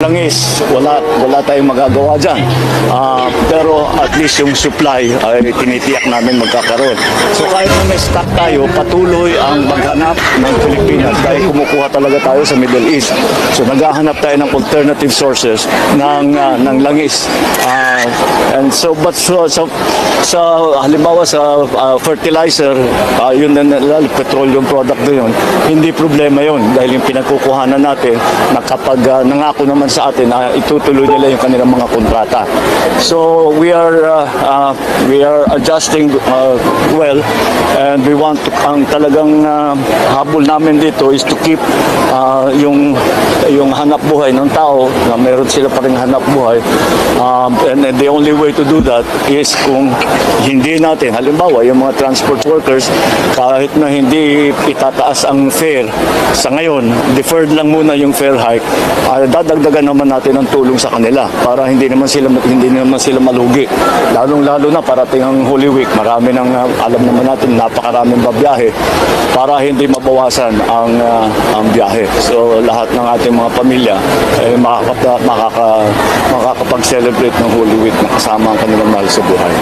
langis, wala tayong magagawa dyan. Pero at least yung supply ay tinitiyak namin magkakaroon. So kahit na may stock tayo, patuloy ang maghanap ng Pilipinas dahil kumukuha talaga tayo sa Middle East. So naghahanap tayo ng alternative sources ng langis. And so sa halimbawa sa fertilizer, yun na petroleum product na yun, hindi problema yun dahil yung pinagkukuhanan natin na kapag nangako naman sa atin, itutuloy nila yung kanilang mga kontrata. So we are adjusting well, and we want to, ang talagang habol namin dito is to keep yung hanap buhay ng tao, na meron sila pa rin hanap buhay, and the only way to do that is kung hindi natin, halimbawa yung mga transport workers, kahit na hindi itataas ang fare sa ngayon, deferred lang muna yung fare hike, dadagdagan naman natin ang tulong sa kanila para hindi naman sila malugi. Lalong-lalo na parating ang Holy Week, marami nang alam naman natin, napakaraming babiyahe para hindi mabawasan ang biyahe. So lahat ng ating mga pamilya ay makakapag-celebrate ng Holy Week na kasama ang kanilang mahal sa buhay.